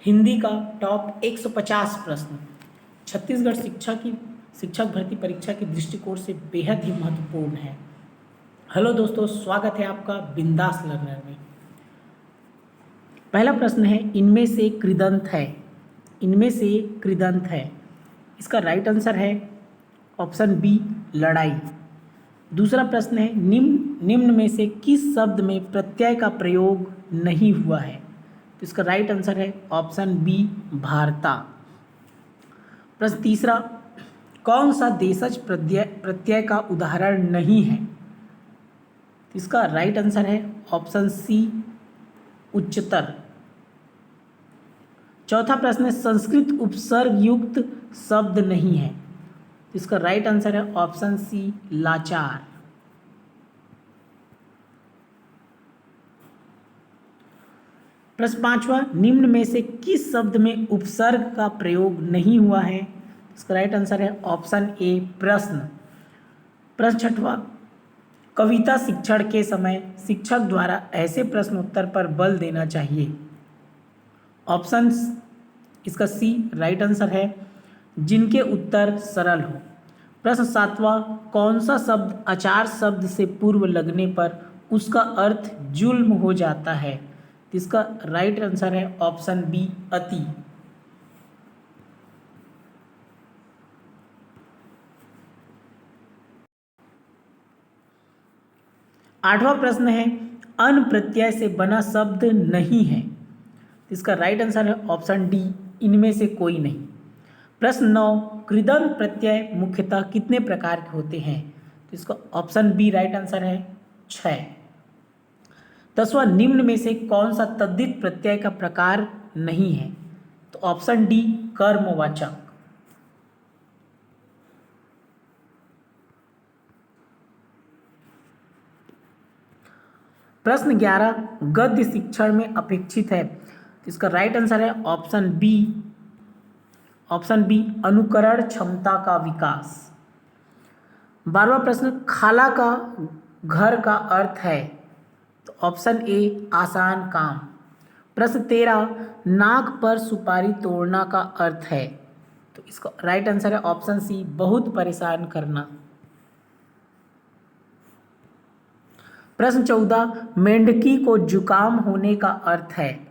हिंदी का टॉप 150 प्रश्न छत्तीसगढ़ शिक्षक भर्ती परीक्षा के दृष्टिकोण से बेहद ही महत्वपूर्ण है। हेलो दोस्तों, स्वागत है आपका बिंदास लर्नर में। पहला प्रश्न है, इनमें से कृदंत है। इसका राइट आंसर है ऑप्शन बी, लड़ाई। दूसरा प्रश्न है, निम्न में से किस शब्द में प्रत्यय का प्रयोग नहीं हुआ है? तो इसका राइट आंसर है ऑप्शन बी, भारता। प्रश्न तीसरा, कौन सा देशज प्रत्यय का उदाहरण नहीं है? तो इसका राइट आंसर है ऑप्शन सी, उच्चतर। चौथा प्रश्न है, संस्कृत उपसर्ग युक्त शब्द नहीं है। तो इसका राइट आंसर है ऑप्शन सी, लाचार। प्रश्न पांचवा, निम्न में से किस शब्द में उपसर्ग का प्रयोग नहीं हुआ है? इसका राइट आंसर है ऑप्शन ए, प्रश्न। प्रश्न छठवां, कविता शिक्षण के समय शिक्षक द्वारा ऐसे प्रश्न उत्तर पर बल देना चाहिए। ऑप्शन इसका सी, राइट आंसर है जिनके उत्तर सरल हो। प्रश्न सातवां, कौन सा शब्द आचार शब्द से पूर्व लगने पर उसका अर्थ जुल्म हो जाता है? इसका राइट आंसर है ऑप्शन बी, अति। आठवां प्रश्न है, अन प्रत्यय से बना शब्द नहीं है। इसका राइट आंसर है ऑप्शन डी, इनमें से कोई नहीं। प्रश्न 9, कृदंत प्रत्यय मुख्यतः कितने प्रकार के होते हैं? तो इसका ऑप्शन बी, राइट आंसर है 6। 10वां, निम्न में से कौन सा तद्धित प्रत्यय का प्रकार नहीं है? तो ऑप्शन डी, कर्मवाचक। प्रश्न 11, गद्य शिक्षण में अपेक्षित है। इसका राइट आंसर है ऑप्शन बी, अनुकरण क्षमता का विकास। 12वां प्रश्न, खाला का घर का अर्थ है। तो ऑप्शन ए, आसान काम। प्रश्न 13, नाक पर सुपारी तोड़ना का अर्थ है। तो इसका राइट आंसर है ऑप्शन सी, बहुत परेशान करना। प्रश्न 14, मेंढकी को जुकाम होने का अर्थ है।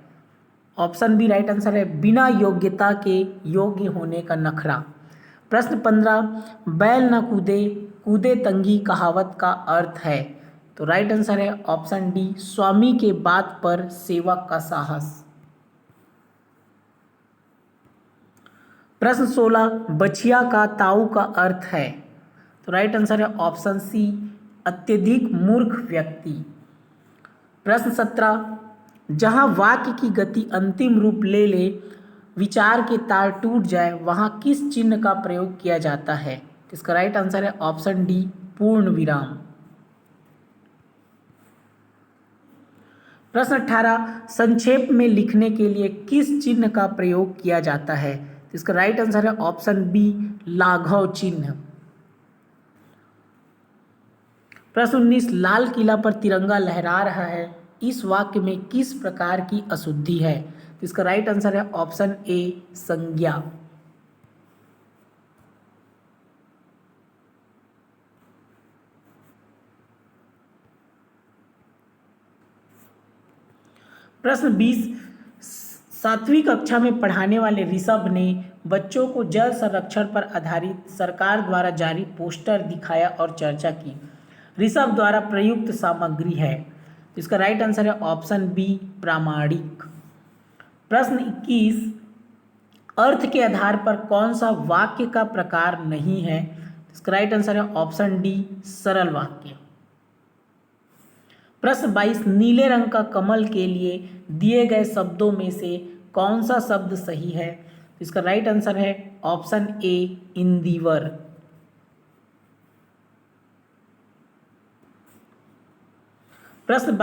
ऑप्शन बी, राइट आंसर है बिना योग्यता के योग्य होने का नखरा। प्रश्न 15, बैल न कूदे कूदे तंगी कहावत का अर्थ है। तो राइट आंसर है ऑप्शन डी, स्वामी के बात पर सेवक का साहस। प्रश्न 16, बछिया का ताऊ का अर्थ है। तो राइट आंसर है ऑप्शन सी, अत्यधिक मूर्ख व्यक्ति। प्रश्न 17, जहां वाक्य की गति अंतिम रूप ले ले, विचार के तार टूट जाए, वहां किस चिन्ह का प्रयोग किया जाता है? इसका राइट आंसर है ऑप्शन डी, पूर्ण विराम। प्रश्न 18, संक्षेप में लिखने के लिए किस चिन्ह का प्रयोग किया जाता है? इसका राइट आंसर है ऑप्शन बी, लाघव चिन्ह। प्रश्न 19, लाल किला पर तिरंगा लहरा रहा है, इस वाक्य में किस प्रकार की अशुद्धि है? इसका राइट आंसर है ऑप्शन ए, संज्ञा। प्रश्न 20, 7वीं कक्षा में पढ़ाने वाले ऋषभ ने बच्चों को जल संरक्षण पर आधारित सरकार द्वारा जारी पोस्टर दिखाया और चर्चा की। ऋषभ द्वारा प्रयुक्त सामग्री है। इसका राइट आंसर है ऑप्शन बी, प्रामाणिक। प्रश्न 21, अर्थ के आधार पर कौन सा वाक्य का प्रकार नहीं है? इसका राइट आंसर है ऑप्शन डी, सरल वाक्य। प्रश्न 22, नीले रंग का कमल के लिए दिए गए शब्दों में से कौन सा शब्द सही है? इसका राइट आंसर है ऑप्शन ए, इंदिवर। प्रश्न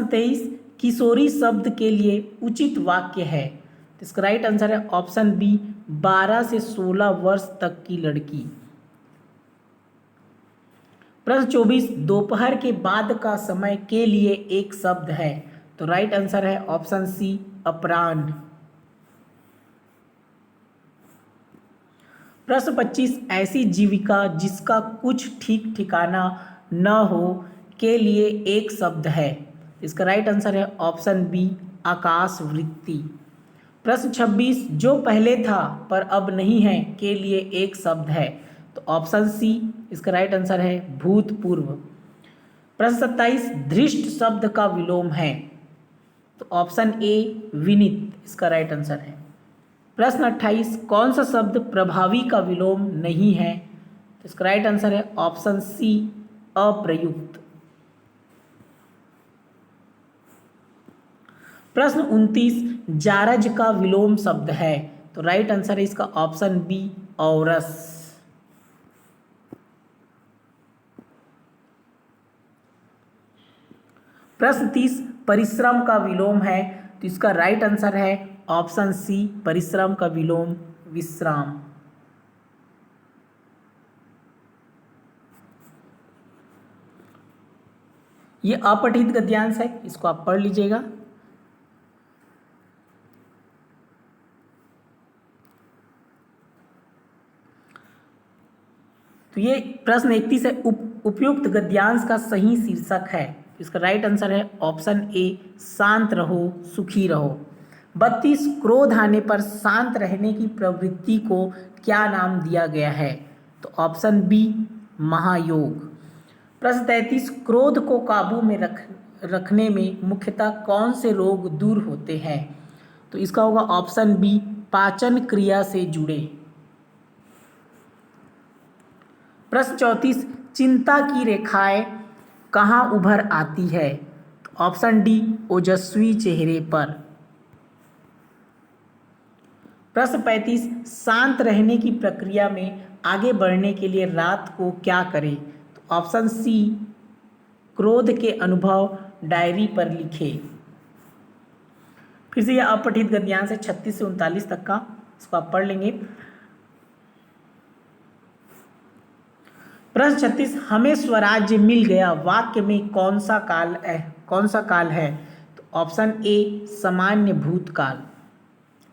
23, किशोरी शब्द के लिए उचित वाक्य है। इसका राइट आंसर है ऑप्शन बी, 12 से 16 वर्ष तक की लड़की। प्रश्न 24, दोपहर के बाद का समय के लिए एक शब्द है। तो राइट आंसर है ऑप्शन सी अपराह्न। प्रश्न 25, ऐसी जीविका जिसका कुछ ठीक ठिकाना न हो के लिए एक शब्द है। इसका राइट आंसर है ऑप्शन बी आकाश वृत्ति। प्रश्न 26, जो पहले था पर अब नहीं है के लिए एक शब्द है। तो ऑप्शन सी इसका राइट आंसर है भूतपूर्व। प्रश्न 27, धृष्ट शब्द का विलोम है। तो ऑप्शन ए विनीत इसका राइट आंसर है। प्रश्न 28, कौन सा शब्द प्रभावी का विलोम नहीं है। तो इसका राइट आंसर है ऑप्शन सी अप्रयुक्त। प्रश्न 29, जारज का विलोम शब्द है। तो राइट आंसर है इसका ऑप्शन बी औरस। प्रश्न 30, परिश्रम का विलोम है। तो इसका राइट आंसर है ऑप्शन सी परिश्रम का विलोम विश्राम। ये अपठित गद्यांश है, इसको आप पढ़ लीजिएगा। तो ये प्रश्न 31 है, उपयुक्त गद्यांश का सही शीर्षक है। इसका राइट आंसर है ऑप्शन ए शांत रहो सुखी रहो। 32, क्रोध आने पर शांत रहने की प्रवृत्ति को क्या नाम दिया गया है। तो ऑप्शन बी महायोग। प्रश्न 33, क्रोध को काबू में रखने में मुख्यतः कौन से रोग दूर होते हैं। तो इसका होगा ऑप्शन बी पाचन क्रिया से जुड़े। प्रश्न 34, चिंता की रेखाएं कहाँ उभर आती है। तो ऑप्शन डी ओजस्वी चेहरे पर। प्रश्न 35, शांत रहने की प्रक्रिया में आगे बढ़ने के लिए रात को क्या करें। तो ऑप्शन सी क्रोध के अनुभव डायरी पर लिखे। फिर से यह अपठित गद्यांश है 36 से 39 तक का, इसको आप पढ़ लेंगे। प्रश्न 36, हमें स्वराज्य मिल गया वाक्य में कौन सा काल है। तो ऑप्शन ए सामान्य भूतकाल।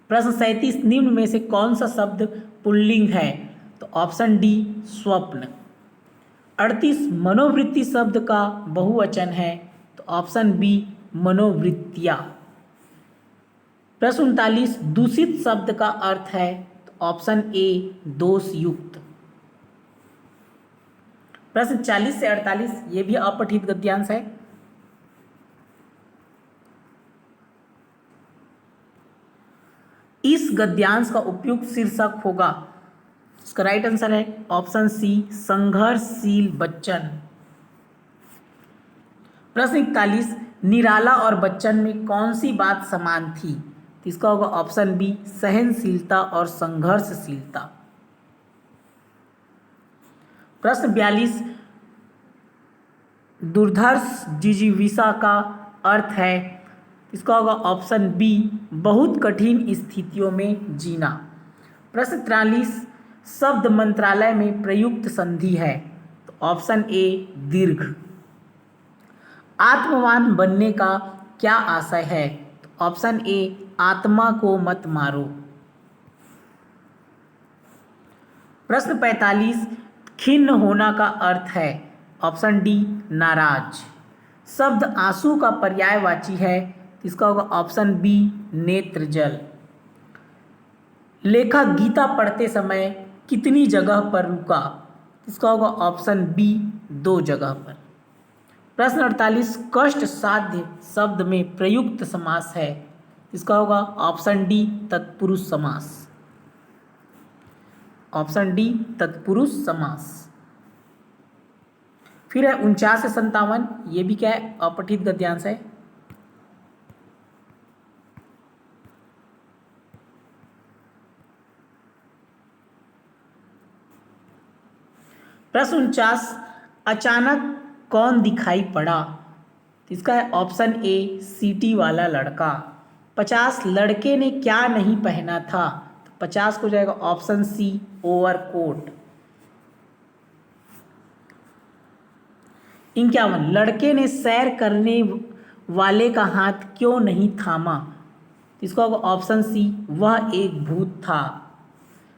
प्रश्न 37, निम्न में से कौन सा शब्द पुल्लिंग है। तो ऑप्शन डी स्वप्न। 38, मनोवृत्ति शब्द का बहुवचन है। तो ऑप्शन बी मनोवृत्तियाँ। प्रश्न 39, दूषित शब्द का अर्थ है। तो ऑप्शन ए दोषयुक्त। प्रश्न 40 से 48, ये भी अपठित गद्यांश है। इस गद्यांश का उपयुक्त शीर्षक होगा, इसका राइट आंसर है ऑप्शन सी संघर्षशील बच्चन। प्रश्न 41, निराला और बच्चन में कौन सी बात समान थी। तो इसका होगा ऑप्शन बी सहनशीलता और संघर्षशीलता। प्रश्न 42, दुर्धर्ष जिजीविषा का अर्थ है। इसका होगा ऑप्शन बी बहुत कठिन स्थितियों में जीना। प्रश्न 43, शब्द मंत्रालय में प्रयुक्त संधि है। तो ऑप्शन ए दीर्घ। आत्मवान बनने का क्या आशय है। तो ऑप्शन ए आत्मा को मत मारो। प्रश्न 45, खिन्न होना का अर्थ है। ऑप्शन डी नाराज। शब्द आंसू का पर्यायवाची है। इसका होगा ऑप्शन बी नेत्र जल। लेखक गीता पढ़ते समय कितनी जगह पर रुका। इसका होगा ऑप्शन बी 2 जगह पर। प्रश्न 48, कष्ट साध्य शब्द में प्रयुक्त समास है। इसका होगा ऑप्शन डी तत्पुरुष समास। ऑप्शन डी तत्पुरुष समास। फिर है 49 से 57, ये भी क्या है अपठित गद्यांश है। प्रश्न 49, अचानक कौन दिखाई पड़ा। इसका है ऑप्शन ए सीटी वाला लड़का। 50, लड़के ने क्या नहीं पहना था। तो 50 को जाएगा ऑप्शन सी ओवरकोट। 51, लड़के ने सैर करने वाले का हाथ क्यों नहीं थामा? इसका होगा ऑप्शन सी, वह एक भूत था।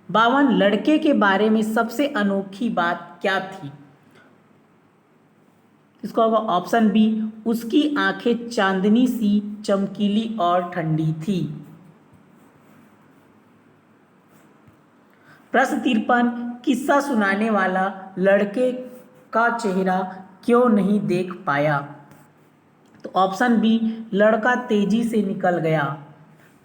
52, लड़के के बारे में सबसे अनोखी बात क्या थी? इसका होगा ऑप्शन बी, उसकी आंखें चांदनी सी चमकीली और ठंडी थी। प्रश्न 53, किस्सा सुनाने वाला लड़के का चेहरा क्यों नहीं देख पाया? तो ऑप्शन बी, लड़का तेजी से निकल गया।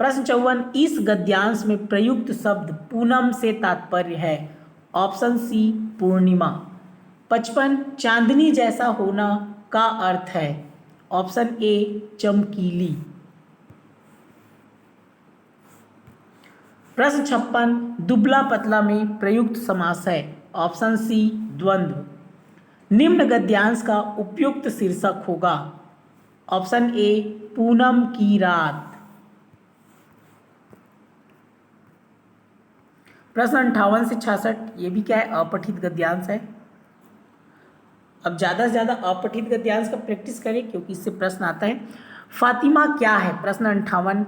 प्रश्न 54, इस गद्यांश में प्रयुक्त शब्द पूनम से तात्पर्य है? ऑप्शन सी, पूर्णिमा। 55, चांदनी जैसा होना का अर्थ है? ऑप्शन ए, चमकीली। प्रश्न 56, दुबला पतला में प्रयुक्त समास है? ऑप्शन सी, द्वंद्व। निम्न गद्यांश का उपयुक्त शीर्षक होगा? ऑप्शन ए, पूनम की रात। प्रश्न 58 से 66, ये भी क्या है? अपठित गद्यांश है। अब ज़्यादा से ज़्यादा अपठित गद्यांश का प्रैक्टिस करें क्योंकि इससे प्रश्न आता है। फातिमा क्या है? प्रश्न 58,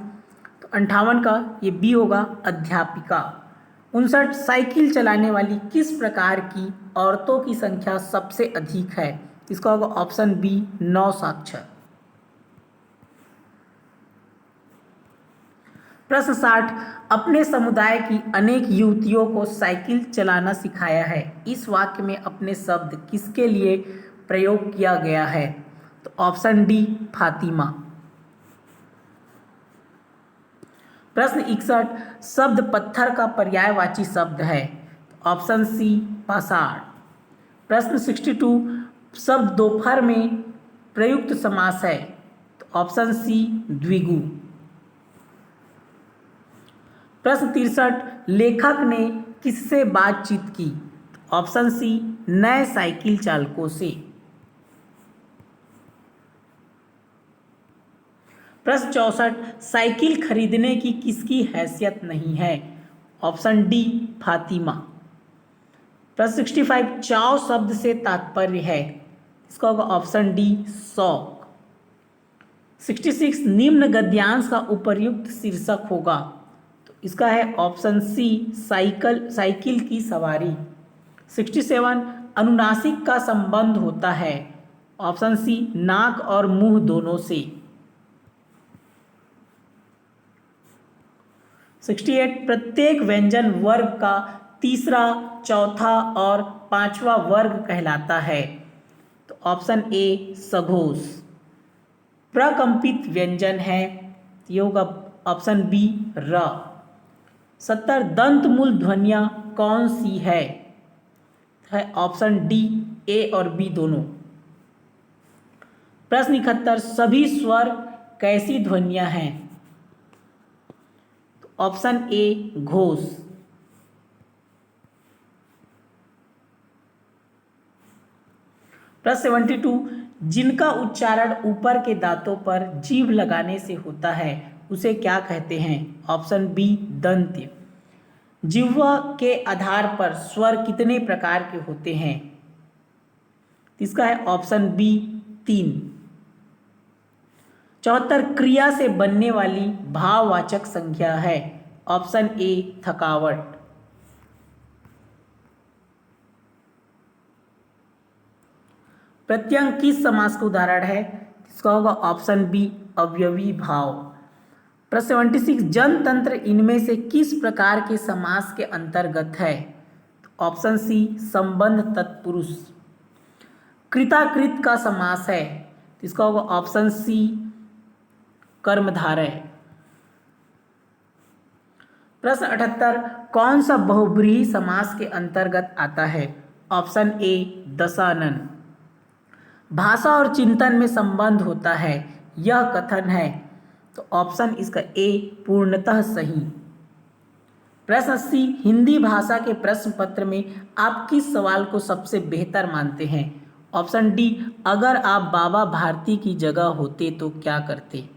तो 58 का ये बी होगा, अध्यापिका। 59, साइकिल चलाने वाली किस प्रकार की औरतों की संख्या सबसे अधिक है? इसका होगा ऑप्शन बी, 9 साक्षर। प्रश्न 60, अपने समुदाय की अनेक युवतियों को साइकिल चलाना सिखाया है। इस वाक्य में अपने शब्द किसके लिए प्रयोग किया गया है? तो ऑप्शन डी, फातिमा। प्रश्न 61, शब्द पत्थर का पर्यायवाची शब्द है? ऑप्शन सी, पाषाण। प्रश्न 62, शब्द दोपहर में प्रयुक्त समास है? तो ऑप्शन सी, द्विगु। प्रश्न 63, लेखक ने किससे बातचीत की? ऑप्शन सी, नए साइकिल चालकों से। प्रश्न 64, साइकिल खरीदने की किसकी हैसियत नहीं है? Option D, Fatima. प्रश्न 65, चाव शब्द से तात्पर्य है? इसका होगा ऑप्शन डी, शौक। 66, निम्न गद्यांश का उपर्युक्त शीर्षक होगा? इसका है ऑप्शन सी, साइकिल की सवारी। 67, अनुनासिक का संबंध होता है? ऑप्शन सी, नाक और मुंह दोनों से। 68, प्रत्येक व्यंजन वर्ग का तीसरा, चौथा और पांचवा वर्ग कहलाता है? तो ऑप्शन ए, सघोष। प्रकंपित व्यंजन है? ये होगा ऑप्शन बी, र। 70, दंत मूल ध्वनियाँ कौन सी है? ऑप्शन डी, ए और बी दोनों। प्रश्न 71, सभी स्वर कैसी ध्वनियाँ हैं? Option A, Ghosh. प्रश्न 72, जिनका उच्चारण ऊपर के दांतों पर जीभ लगाने से होता है उसे क्या कहते हैं? ऑप्शन बी, दंत्य। जिह्वा के आधार पर स्वर कितने प्रकार के होते हैं? इसका है ऑप्शन बी, 3। 74, क्रिया से बनने वाली भाववाचक संज्ञा है? ऑप्शन ए, थकावट। प्रत्यंग किस समास का उदाहरण है? इसका होगा ऑप्शन बी, अवयवी भाव। प्रश्न 76, जनतंत्र इनमें से किस प्रकार के समास के अंतर्गत है? ऑप्शन सी, संबंध तत्पुरुष। कृताकृत का समास है? इसका होगा ऑप्शन सी, कर्मधारय। प्रश्न 78, कौन सा बहुब्रीहि समास के अंतर्गत आता है? Option A, Dashanan. भाषा और चिंतन में संबंध होता है, यह कथन है? तो ऑप्शन इसका ए, पूर्णतः सही। प्रश्न 80, हिंदी भाषा के प्रश्न पत्र में आप किस सवाल को सबसे बेहतर मानते हैं? ऑप्शन डी, अगर आप बाबा भारती की जगह होते तो क्या करते?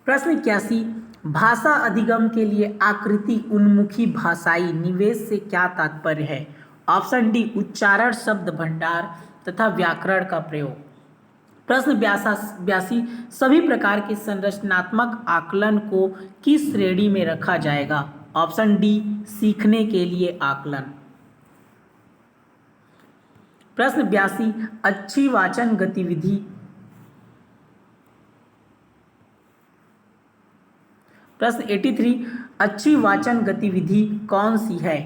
प्रश्न 81, भाषा अधिगम के लिए आकृति उन्मुखी भाषाई निवेश से क्या तात्पर्य है? ऑप्शन डी उच्चारण, शब्द भंडार तथा व्याकरण का प्रयोग। प्रश्न 82 सभी प्रकार के संरचनात्मक आकलन को किस श्रेणी में रखा जाएगा? ऑप्शन डी सीखने के लिए आकलन। प्रश्न 82 अच्छी वाचन गतिविधि। प्रश्न 83 अच्छी वाचन गतिविधि कौन सी है?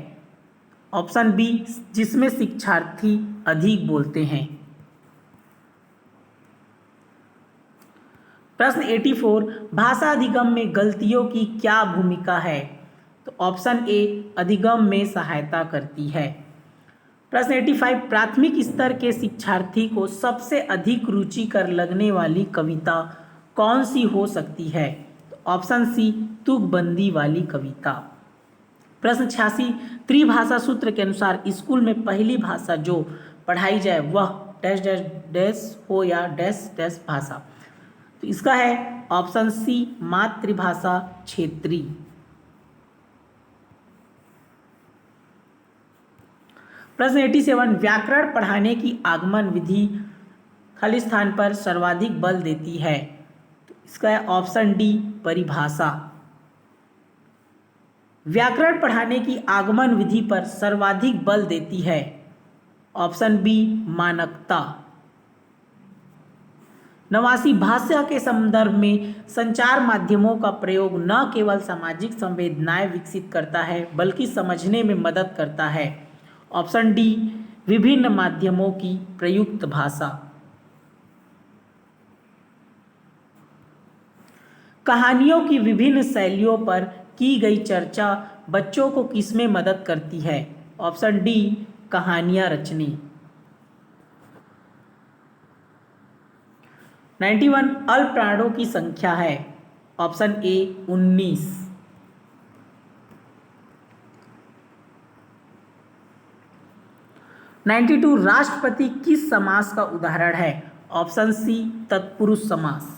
ऑप्शन बी जिसमें शिक्षार्थी अधिक बोलते हैं। प्रश्न 84 भाषा अधिगम में गलतियों की क्या भूमिका है? तो ऑप्शन ए अधिगम में सहायता करती है। प्रश्न 85 प्राथमिक स्तर के शिक्षार्थी को सबसे अधिक रुचिकर लगने वाली कविता कौन सी हो सकती है? तो ऑप्शन सी तुकबंदी वाली कविता। प्रश्न 86 त्रिभाषा सूत्र के अनुसार स्कूल में पहली भाषा जो पढ़ाई जाए वह डैश डैश डैश हो या डैश डैश भाषा। तो इसका है ऑप्शन सी मातृभाषा क्षेत्रीय। प्रश्न 87 व्याकरण पढ़ाने की आगमन विधि खाली स्थान पर सर्वाधिक बल देती है। तो इसका है ऑप्शन डी परिभाषा। व्याकरण पढ़ाने की आगमन विधि पर सर्वाधिक बल देती है। Option B मानकता। 89 भाषा के संदर्भ में संचार माध्यमों का प्रयोग न केवल सामाजिक संवेदनाएं विकसित करता है बल्कि समझने में मदद करता है। ऑप्शन डी विभिन्न माध्यमों की प्रयुक्त भाषा। कहानियों की विभिन्न शैलियों पर की गई चर्चा बच्चों को किसमें मदद करती है? ऑप्शन डी कहानियां रचने। 91 अल्प प्राणों की संख्या है। Option A 19। 92 राष्ट्रपति किस समास का उदाहरण है? ऑप्शन सी तत्पुरुष समास।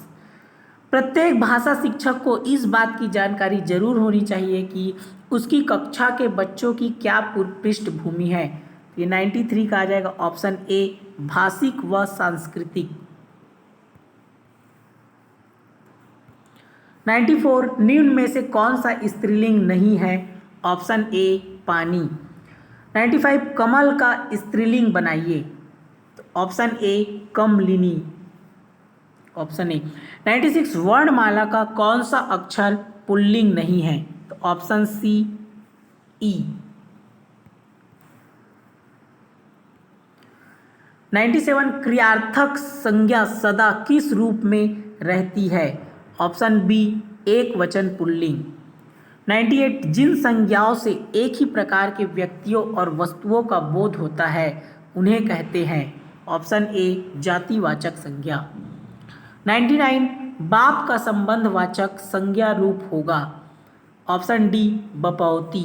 प्रत्येक भाषा शिक्षक को इस बात की जानकारी जरूर होनी चाहिए कि उसकी कक्षा के बच्चों की क्या पृष्ठभूमि है। ये 93 का आ जाएगा ऑप्शन ए भाषिक व सांस्कृतिक। 94 निम्न में से कौन सा स्त्रीलिंग नहीं है? ऑप्शन ए पानी। 95 कमल का स्त्रीलिंग बनाइए। तो option A Kamalini. Option A. 96 वर्णमाला का कौन सा अक्षर पुल्लिंग नहीं है? तो ऑप्शन सी ई। 97 क्रियार्थक संज्ञा सदा किस रूप में रहती है? ऑप्शन बी एक वचन पुल्लिंग। 98 जिन संज्ञाओं से एक ही प्रकार के व्यक्तियों और वस्तुओं का बोध होता है उन्हें कहते हैं। ऑप्शन ए जातिवाचक संज्ञा। 99 बाप का संबंधवाचक संज्ञा रूप होगा। ऑप्शन डी बपौती।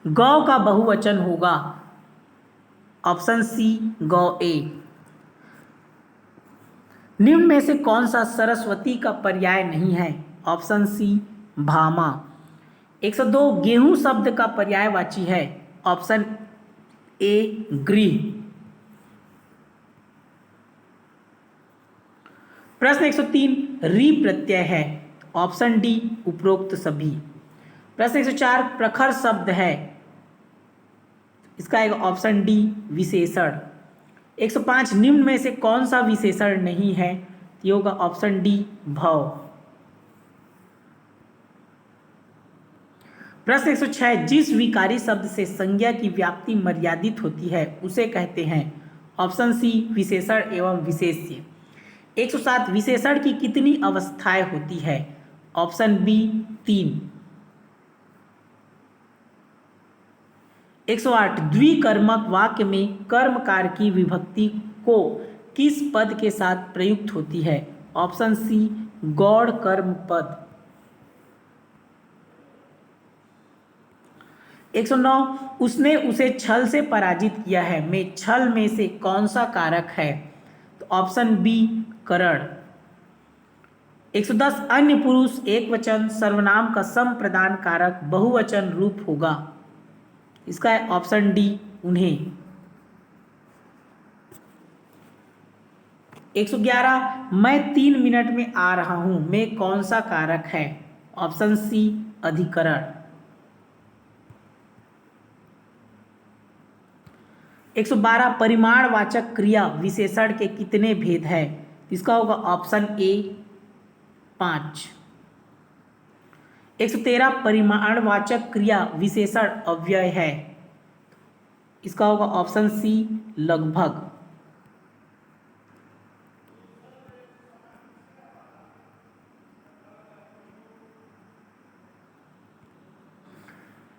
गौ का बहुवचन होगा। ऑप्शन सी गौ ए। निम्न में से कौन सा सरस्वती का पर्याय नहीं है? Option C Bhama. 102 गेहूं शब्द का पर्यायवाची है। ऑप्शन ए गृह। प्रश्न 103 री प्रत्यय है। ऑप्शन डी उपरोक्त सभी। प्रश्न 104 प्रखर शब्द है। इसका आएगा ऑप्शन डी विशेषण। 105 निम्न में से कौन सा विशेषण नहीं है? ये होगा ऑप्शन डी भव। प्रश्न 106 जिस विकारी शब्द से संज्ञा की व्याप्ति मर्यादित होती है उसे कहते हैं। ऑप्शन सी विशेषण एवं विशेष्य। 107 विशेषण की कितनी अवस्थाएं होती है? Option B 3। 108 द्विकर्मक वाक्य में कर्मकार की विभक्ति को किस पद के साथ प्रयुक्त होती है? ऑप्शन सी गौड़ कर्म पद। 109 उसने उसे छल से पराजित किया है में छल में से कौन सा कारक है? तो ऑप्शन बी करण। 110 अन्य पुरुष एकवचन सर्वनाम का संप्रदान कारक बहुवचन रूप होगा। इसका है ऑप्शन डी उन्हें। 111 मैं 3 मिनट में आ रहा हूं में कौन सा कारक है? ऑप्शन सी अधिकरण। 112 परिमाणवाचक क्रिया विशेषण के कितने भेद है? इसका होगा ऑप्शन ए 5। 113 परिमाणवाचक क्रिया विशेषण अव्यय है। इसका होगा ऑप्शन सी लगभग।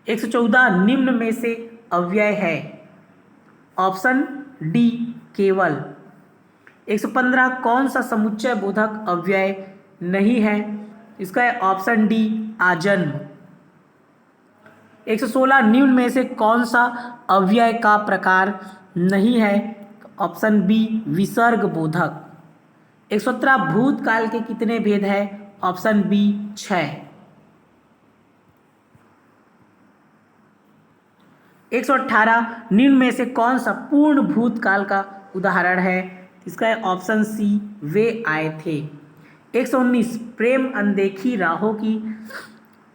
114 निम्न में से अव्यय है। ऑप्शन डी केवल। 115 कौन सा समुच्चय बोधक अव्यय नहीं है? इसका है ऑप्शन डी आजन्म। 116 निम्न में से कौन सा अव्यय का प्रकार नहीं है? ऑप्शन बी विसर्ग बोधक। 117 भूतकाल के कितने भेद है? Option B 6। 118 निम्न में से कौन सा पूर्ण भूतकाल का उदाहरण है? इसका है ऑप्शन सी वे आए थे। 119 प्रेम अनदेखी राहों की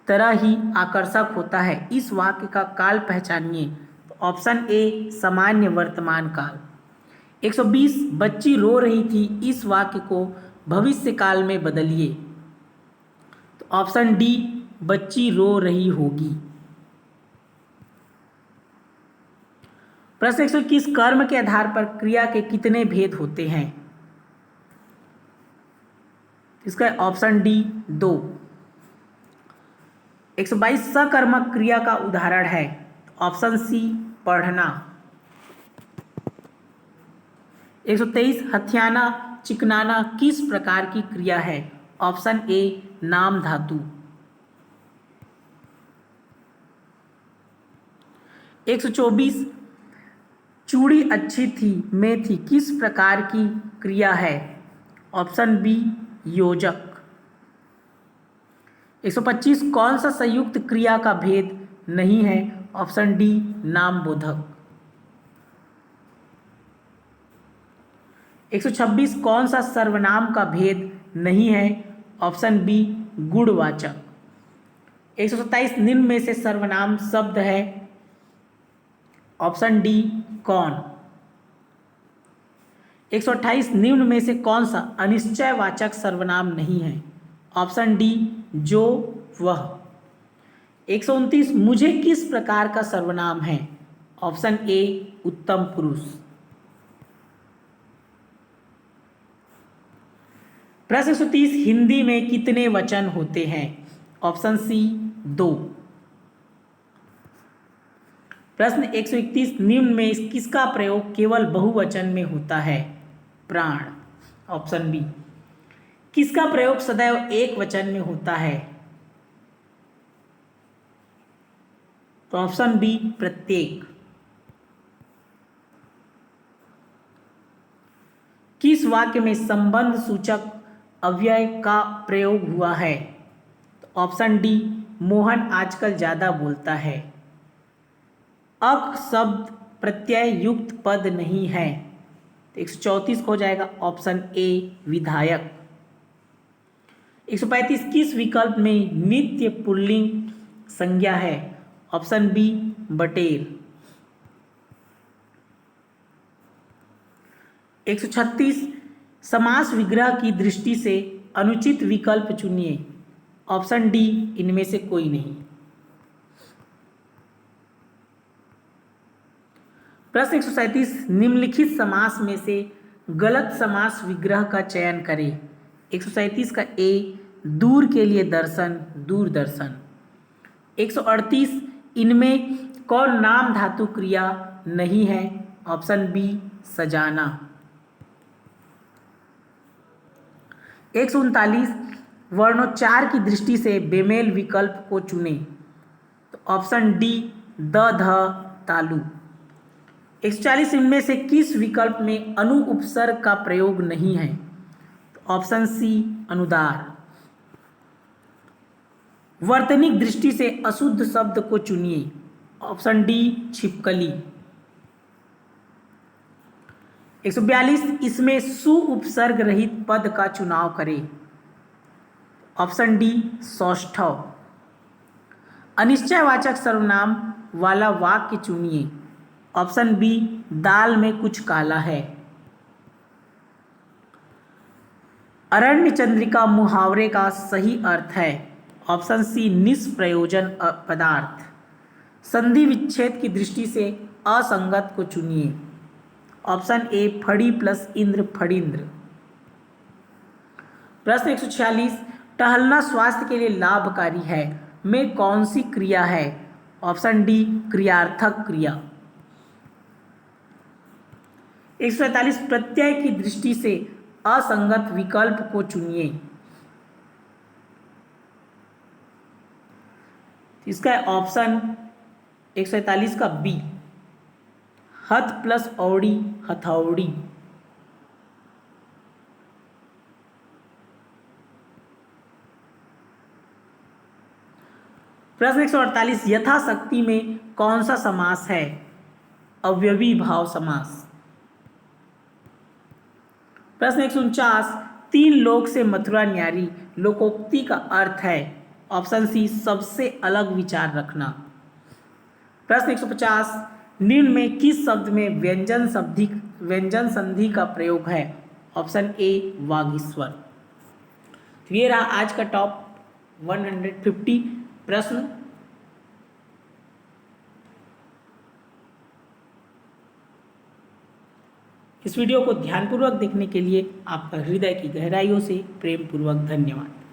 तरह ही आकर्षक होता है, इस वाक्य का काल पहचानिए। तो ऑप्शन ए सामान्य वर्तमान काल। 120 बच्ची रो रही थी, इस वाक्य को भविष्य काल में बदलिए। तो ऑप्शन डी बच्ची रो रही होगी। प्रश्न 121 कर्म के आधार पर क्रिया के कितने भेद होते हैं? इसका ऑप्शन डी 2। 122 सकर्मक क्रिया का उदाहरण है। ऑप्शन सी पढ़ना। 123 हथियाना चिकनाना किस प्रकार की क्रिया है? ऑप्शन ए नाम धातु। 124 चूड़ी अच्छी थी में थी किस प्रकार की क्रिया है? ऑप्शन बी योजक। 125 कौन सा संयुक्त क्रिया का भेद नहीं है? Option D नामबोधक। 126 कौन सा सर्वनाम का भेद नहीं है? Option B गुणवाचक। 127 निम्न में से सर्वनाम शब्द है। ऑप्शन डी कौन। 128 निम्न में से कौन सा अनिश्चयवाचक सर्वनाम नहीं है? ऑप्शन डी जो वह। 129 मुझे किस प्रकार का सर्वनाम है? ऑप्शन ए उत्तम पुरुष। प्रश्न 130 हिंदी में कितने वचन होते हैं? Option C 2। प्रश्न 131 निम्न में किसका प्रयोग केवल बहुवचन में होता है? प्राण। Option B. किसका प्रयोग सदैव एक वचन में होता है? तो ऑप्शन बी प्रत्येक। किस वाक्य में संबंध सूचक अव्यय का प्रयोग हुआ है? तो ऑप्शन डी मोहन आजकल ज्यादा बोलता है। अक शब्द प्रत्यय युक्त पद नहीं है। तो 134 हो जाएगा ऑप्शन ए विधायक। 135 किस विकल्प में नित्य पुल्लिंग संज्ञा है? ऑप्शन बी बटेर। 136 समास विग्रह की दृष्टि से अनुचित विकल्प चुनिए। ऑप्शन डी इनमें से कोई नहीं। प्रश्न 137 निम्नलिखित समास में से गलत समास विग्रह का चयन करें। 137 का ए दूर के लिए दर्शन दूरदर्शन। 138 इनमें कौन नाम धातु क्रिया नहीं है? ऑप्शन बी सजाना। 139 वर्णोच्चार की दृष्टि से बेमेल विकल्प को चुने। तो ऑप्शन डी द ध तालु। 140 इनमें से किस विकल्प में अनु उपसर्ग का प्रयोग नहीं है? Option C अनुदार। वर्तनिक दृष्टि से अशुद्ध शब्द को चुनिए, ऑप्शन डी छिपकली। 142 इसमें सु उपसर्ग रहित पद का चुनाव करें, ऑप्शन डी सौष्ठव। अनिश्चयवाचक सर्वनाम वाला वाक्य चुनिए, ऑप्शन बी दाल में कुछ काला है। अरण्य चंद्रिका मुहावरे का सही अर्थ है, ऑप्शन सी निष्प्रयोजन पदार्थ। संधि विच्छेद की दृष्टि से असंगत को चुनिए, ऑप्शन ए फड़ी प्लस इंद्र फड़िंद्र। प्रश्न 146 टहलना स्वास्थ्य के लिए लाभकारी है में कौन सी क्रिया है, ऑप्शन डी क्रियार्थक क्रिया। 147 प्रत्यय की दृष्टि से असंगत विकल्प को चुनिए, इसका ऑप्शन 147 का बी हथ प्लस औड़ी हथौड़ी। प्रश्न 148 यथाशक्ति में कौन सा समास है, अवयवी भाव समास। प्रश्न 149 तीन लोक से मथुरा न्यारी लोकोक्ति का अर्थ है, ऑप्शन सी सबसे अलग विचार रखना। प्रश्न 150 निम्न में किस शब्द में व्यंजन संधि का प्रयोग है, ऑप्शन ए वागीश्वर। तो ये रहा आज का टॉप 150 प्रश्न। इस वीडियो को ध्यानपूर्वक देखने के लिए आपका हृदय की गहराइयों से प्रेम पूर्वक धन्यवाद।